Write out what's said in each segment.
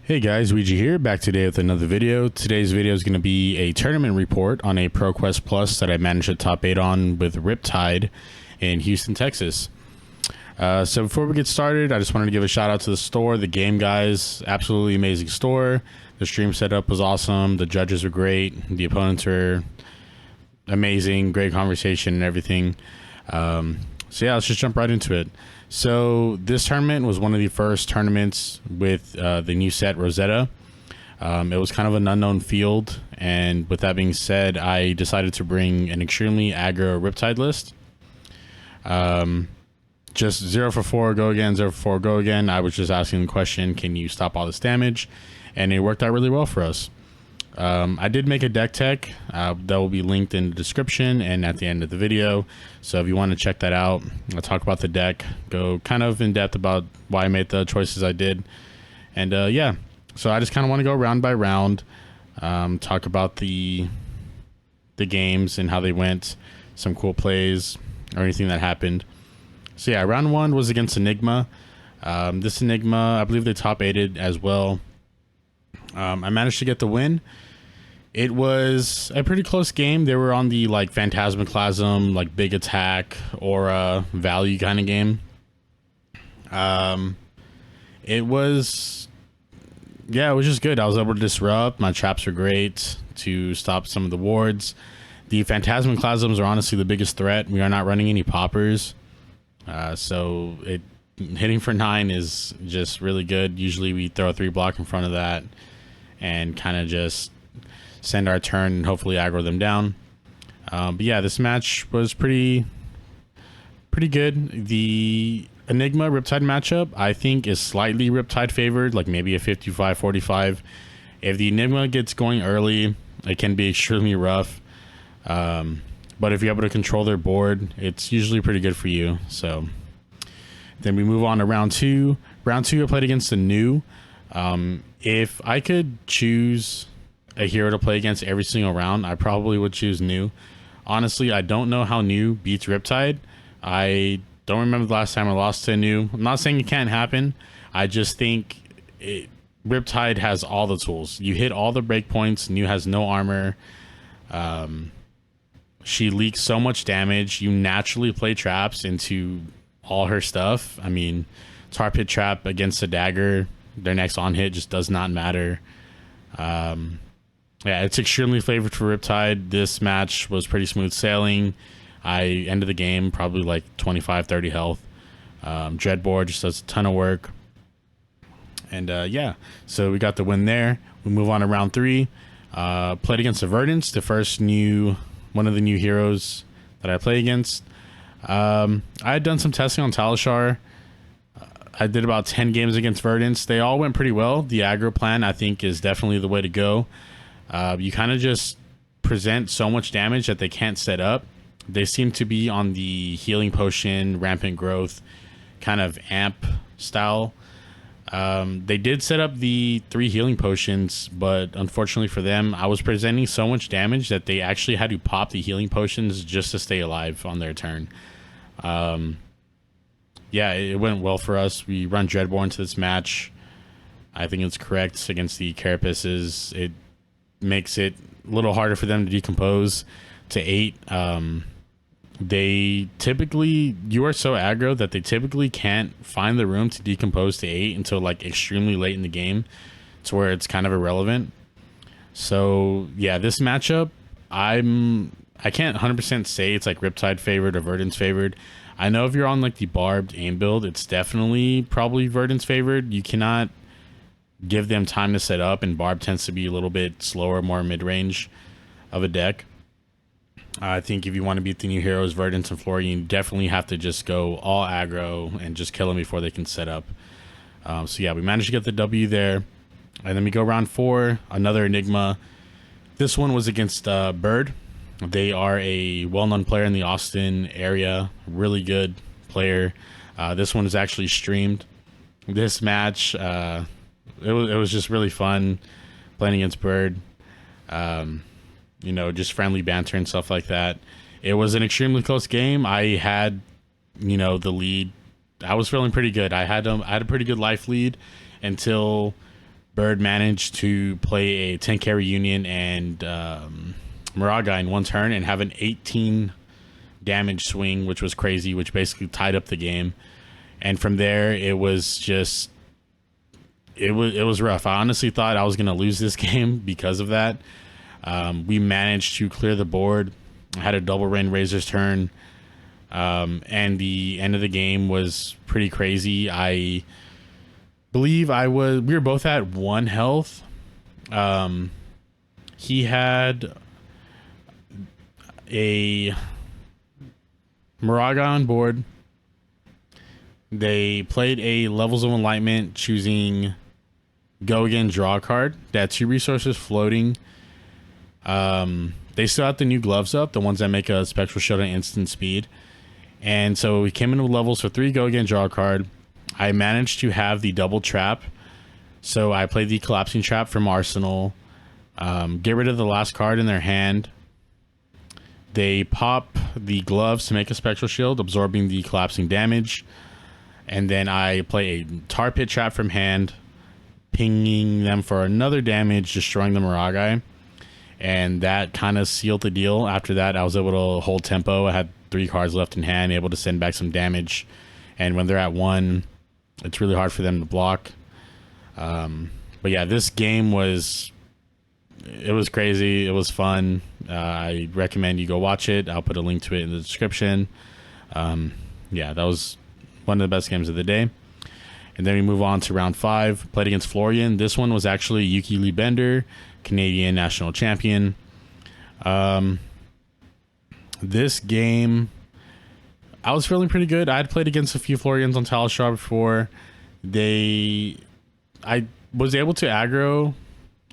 Hey guys, Ouija here, back today with another video. Today's video is going to be a tournament report on a ProQuest Plus that I managed to top 8 on with Riptide in Houston, Texas. So before we get started, I just wanted to give a shout out to the store, the game guys, absolutely amazing store. The stream setup was awesome, the judges were great, the opponents were amazing, great conversation and everything. So yeah, let's just jump right into it. So this tournament was one of the first tournaments with the new set Rosetta. It was kind of an unknown field, and with that being said, I decided to bring an extremely aggro Riptide list. Just 0 for 4, go again, 0 for 4, go again. I was just asking the question, can you stop all this damage? And it worked out really well for us. I did make a deck tech that will be linked in the description and at the end of the video. So if you want to check that out, I'll talk about the deck, go kind of in depth about why I made the choices I did. And yeah, so I just kind of want to go round by round, talk about the games and how they went, some cool plays or anything that happened. So yeah, round 1 was against Enigma. This Enigma, I believe they top 8'd as well. I managed to get the win. It was a pretty close game. They were on the like Phantasmaclasm, like big attack, aura, value kind of game. It was just good. I was able to disrupt. My traps were great to stop some of the wards. The Phantasmaclasms are honestly the biggest threat. We are not running any poppers. So hitting for 9 is just really good. Usually we throw a 3 block in front of that and kind of just send our turn and hopefully aggro them down. But yeah, this match was pretty good. The Enigma Riptide matchup, I think, is slightly Riptide favored, like maybe a 55-45. If the Enigma gets going early, it can be extremely rough. But if you're able to control their board, it's usually pretty good for you. So then we move on to round 2. Round 2, I played against the new. If I could choose a hero to play against every single round, I probably would choose new. Honestly, I don't know how new beats Riptide. I don't remember the last time I lost to a new. I'm not saying it can't happen. I just think Riptide has all the tools. You hit all the breakpoints. New has no armor. She leaks so much damage. You naturally play traps into all her stuff. I mean, Tar Pit Trap against a dagger, their next on hit just does not matter. Yeah, it's extremely favored for Riptide. This match was pretty smooth sailing. I ended the game probably like 25-30 health. Dreadboard just does a ton of work. And yeah, so we got the win there. We move on to round 3. Played against the Verdance, one of the new heroes that I play against. I had done some testing on Talishar. I did about 10 games against Verdance. They all went pretty well. The aggro plan, I think, is definitely the way to go. You kind of just present so much damage that they can't set up. They seem to be on the healing potion, rampant growth, kind of amp style. They did set up the 3 healing potions, but unfortunately for them, I was presenting so much damage that they actually had to pop the healing potions just to stay alive on their turn. Yeah, it went well for us. We run Dreadborn to this match. I think it's correct against the Carapaces. It makes it a little harder for them to decompose to 8. You are so aggro that they typically can't find the room to decompose to 8 until like extremely late in the game, to where it's kind of irrelevant. So yeah, this matchup, I can't 100% say it's like Riptide favored or Verdance favored. I know if you're on like the barbed aim build, it's definitely probably Verdance favored. You cannot give them time to set up, and barb tends to be a little bit slower, more mid-range of a deck. I think if you want to beat the new heroes, Verdance and Florian, you definitely have to just go all aggro and just kill them before they can set up. So yeah, we managed to get the W there. And then we go round 4, another Enigma. This one was against Bird. They are a well-known player in the Austin area, really good player. This one is actually streamed. This match, it was just really fun playing against Bird. You know, just friendly banter and stuff like that. It was an extremely close game. I had, the lead. I was feeling pretty good. I had a pretty good life lead until Bird managed to play a 10k reunion and Moraga in one turn and have an 18 damage swing, which was crazy, which basically tied up the game. And from there, it was rough. I honestly thought I was going to lose this game because of that. We managed to clear the board. I had a double rain razor's turn. And the end of the game was pretty crazy. I believe we were both at 1 health. He had a Moraga on board. They played a Levels of Enlightenment, choosing go again, draw a card. They had 2 resources floating. They still had the new gloves up, the ones that make a spectral shield at instant speed. And so we came into levels for 3 go again, draw a card. I managed to have the double trap. So I played the collapsing trap from Arsenal. Get rid of the last card in their hand. They pop the gloves to make a spectral shield, absorbing the collapsing damage. And then I play a tar pit trap from hand, pinging them for another damage, destroying the Moragai. And that kind of sealed the deal. After that, I was able to hold tempo. I had 3 cards left in hand, able to send back some damage. And when they're at 1, it's really hard for them to block. But yeah, this game was crazy. It was fun. I recommend you go watch it. I'll put a link to it in the description. Yeah, that was one of the best games of the day. And then we move on to round 5. Played against Florian. This one was actually Yuki Lee Bender, Canadian national champion. This game, I was feeling pretty good. I'd played against a few Florians on Talishar before. I was able to aggro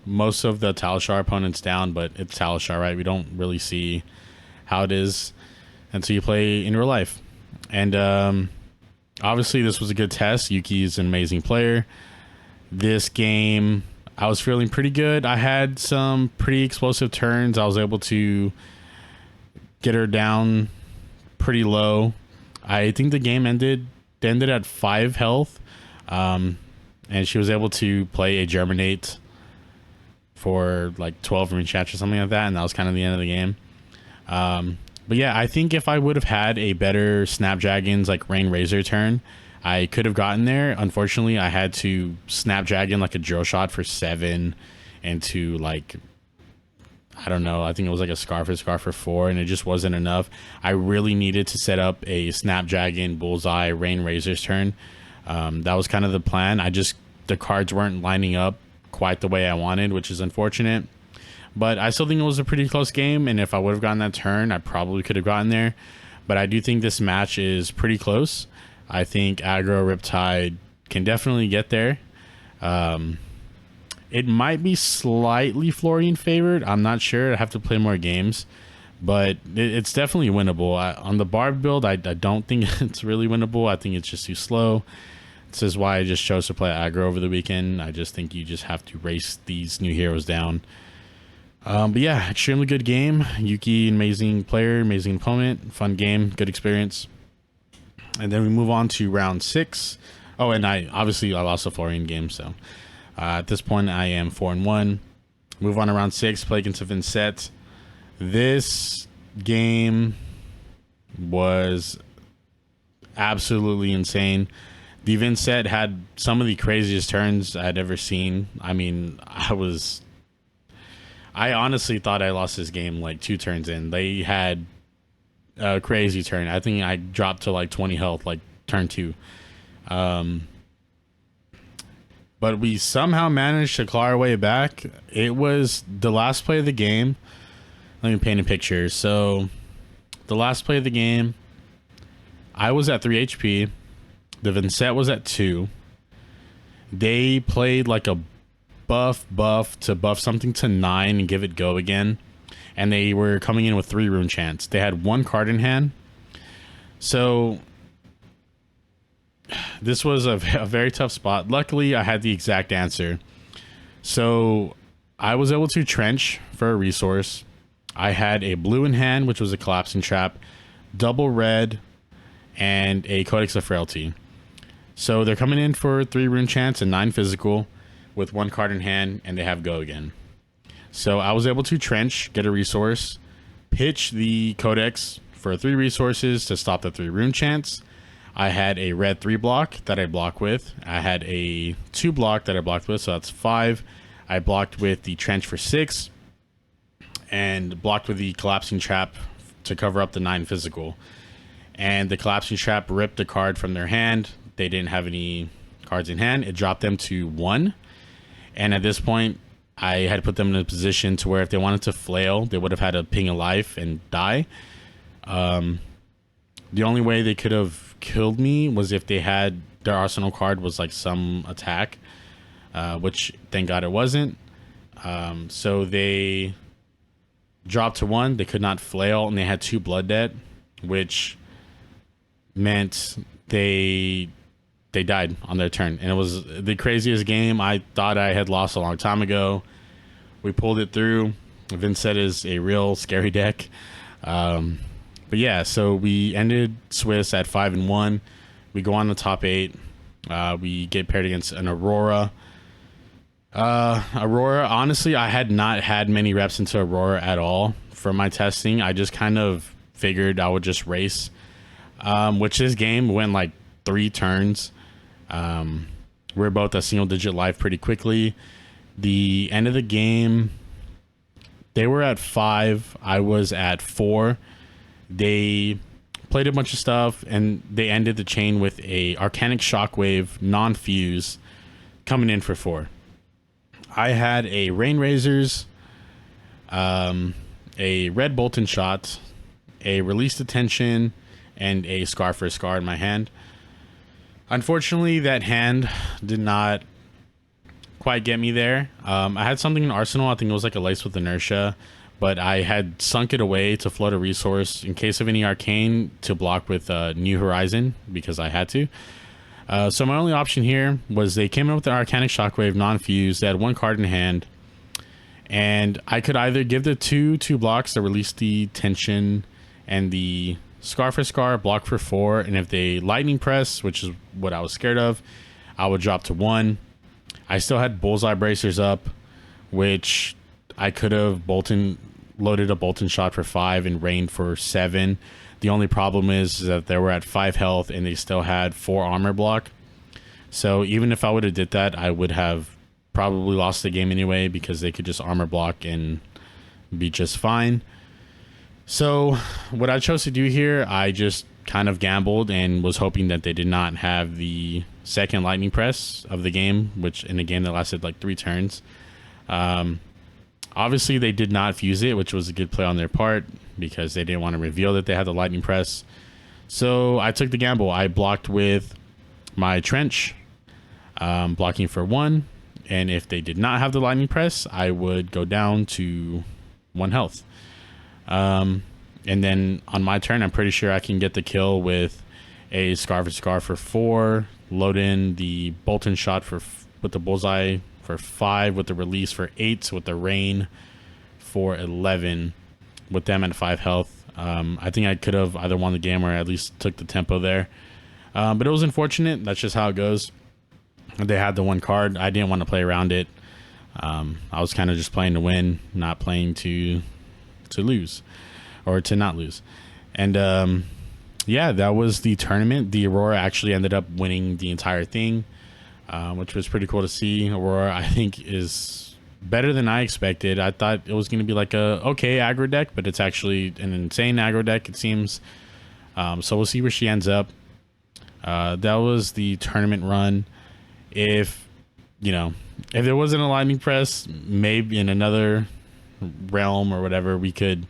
most of the Talishar opponents down, but it's Talishar, right? We don't really see how it is until you play in real life. And obviously this was a good test. Yuki is an amazing player. This game, I was feeling pretty good. I had some pretty explosive turns. I was able to get her down pretty low. I think the game ended at 5 health. And she was able to play a Germinate for like 12 rune chats or something like that, and that was kind of the end of the game. But yeah, I think if I would have had a better Snapdragon's like Rain Razor turn, I could have gotten there. Unfortunately, I had to Snapdragon like a drill shot for 7 into like, I don't know, I think it was like a Scarf for 4, and it just wasn't enough. I really needed to set up a Snapdragon Bullseye Rain Razor's turn. That was kind of the plan. The cards weren't lining up quite the way I wanted, which is unfortunate. But I still think it was a pretty close game, and if I would have gotten that turn, I probably could have gotten there. But I do think this match is pretty close. I think Aggro Riptide can definitely get there. It might be slightly Florian favored. I'm not sure. I have to play more games. But it's definitely winnable. On the Barb build, I don't think it's really winnable. I think it's just too slow. This is why I just chose to play aggro over the weekend. I just think you just have to race these new heroes down. But yeah, extremely good game. Yuki, amazing player, amazing opponent, fun game, good experience. And then we move on to round 6. Oh, and I lost a Florian game, so at this point I am 4-1. Move on to round 6, play against a Vynsett. This game was absolutely insane. The Vynsett had some of the craziest turns I'd ever seen. I mean, I honestly thought I lost this game like 2 turns in. They had a crazy turn. I think I dropped to like 20 health, like turn 2. But we somehow managed to claw our way back. It was the last play of the game. Let me paint a picture. So the last play of the game, I was at 3 HP. The Vynsett was at 2. They played like a buff to buff something to 9 and give it go again. And they were coming in with 3 rune chants. They had 1 card in hand. So this was a very tough spot. Luckily, I had the exact answer. So I was able to trench for a resource. I had a blue in hand, which was a collapsing trap, double red, and a Codex of Frailty. So they're coming in for 3 rune chants and 9 physical. with 1 card in hand, and they have go again. So I was able to trench, get a resource, pitch the Codex for 3 resources to stop the 3 rune chants. I had a red 3 block that I block with. I had a 2 block that I blocked with, so that's 5. I blocked with the trench for 6, and blocked with the collapsing trap to cover up the 9 physical. And the collapsing trap ripped a card from their hand. They didn't have any cards in hand. It dropped them to 1. And at this point, I had put them in a position to where if they wanted to flail, they would have had to ping a life and die. The only way they could have killed me was if they had their arsenal card was like some attack, which thank God it wasn't. So they dropped to 1. They could not flail, and they had 2 blood debt, which meant they died on their turn. And it was the craziest game. I thought I had lost a long time ago. We pulled it through. Vynsett is a real scary deck. But yeah, so we ended Swiss at 5-1. We go on the top 8. We get paired against an Aurora. Aurora, honestly, I had not had many reps into Aurora at all for my testing. I just kind of figured I would just race, which this game went like 3 turns. We're both a single digit life pretty quickly. The end of the game, they were at 5. I was at 4. They played a bunch of stuff, and they ended the chain with a Arcanic Shockwave non-fuse coming in for 4. I had a Rain Razors, a Red Bolton Shot, a Release Detention, and a Scar for a Scar in my hand. Unfortunately, that hand did not quite get me there. I had something in Arsenal. I think it was like a Lace with Inertia, but I had sunk it away to float a resource in case of any Arcane to block with New Horizon because I had to. So my only option here was they came in with the Arcanic Shockwave non-fuse. They had 1 card in hand, and I could either give the 2 blocks that release the tension and the Scar for Scar, block for 4, and if they lightning press, which is what I was scared of, I would drop to 1. I still had Bullseye Bracers up, which I could have loaded a Bolton Shot for 5 and Rain for 7. The only problem is that they were at 5 health and they still had 4 armor block. So even if I would have did that, I would have probably lost the game anyway because they could just armor block and be just fine. So what I chose to do here, I just kind of gambled and was hoping that they did not have the second lightning press of the game, which in a game that lasted like 3 turns. Obviously they did not fuse it, which was a good play on their part because they didn't want to reveal that they had the lightning press. So I took the gamble. I blocked with my trench, blocking for 1, and if they did not have the lightning press, I would go down to 1 health. And then on my turn, I'm pretty sure I can get the kill with a Scar for 4, load in the Bolton Shot with the Bullseye for 5, with the Release for 8, with the Rain for 11, with them at 5 health. I think I could have either won the game or at least took the tempo there. But it was unfortunate. That's just how it goes. They had the 1 card. I didn't want to play around it. I was kind of just playing to win, not playing to lose or to not lose. And yeah, that was the tournament. The Aurora actually ended up winning the entire thing, which was pretty cool to see. Aurora, I think, is better than I expected. I thought it was going to be like a okay aggro deck, but it's actually an insane aggro deck, it seems. So we'll see where she ends up. That was the tournament run. If there wasn't a lightning press, maybe in another realm or whatever, we could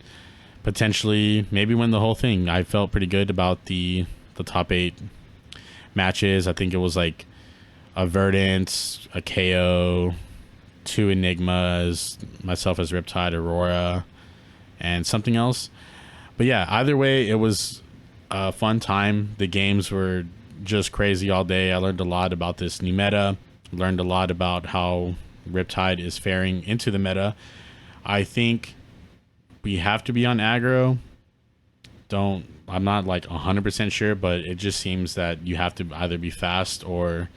potentially maybe win the whole thing. I felt pretty good about the top 8 matches. I think it was like a Verdance, a KO, 2 Enigmas, myself as Riptide, Aurora, and something else. But yeah, either way, it was a fun time. The games were just crazy all day. I learned a lot about this new meta, learned a lot about how Riptide is faring into the meta. I think we have to be on aggro. I'm not like 100% sure, but it just seems that you have to either be fast or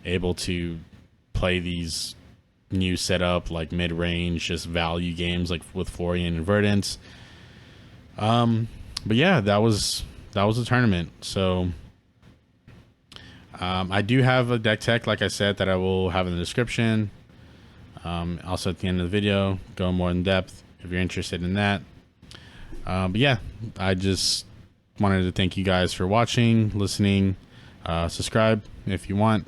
able to play these new setup, like mid-range, just value games like with Florian and Verdance. But yeah, that was a tournament. So I do have a deck tech, like I said, that I will have in the description. Also at the end of the video, go more in depth if you're interested in that. But yeah, I just wanted to thank you guys for watching, listening. Subscribe if you want.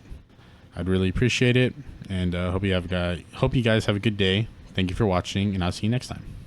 I'd really appreciate it. And hope you guys have a good day. Thank you for watching, and I'll see you next time.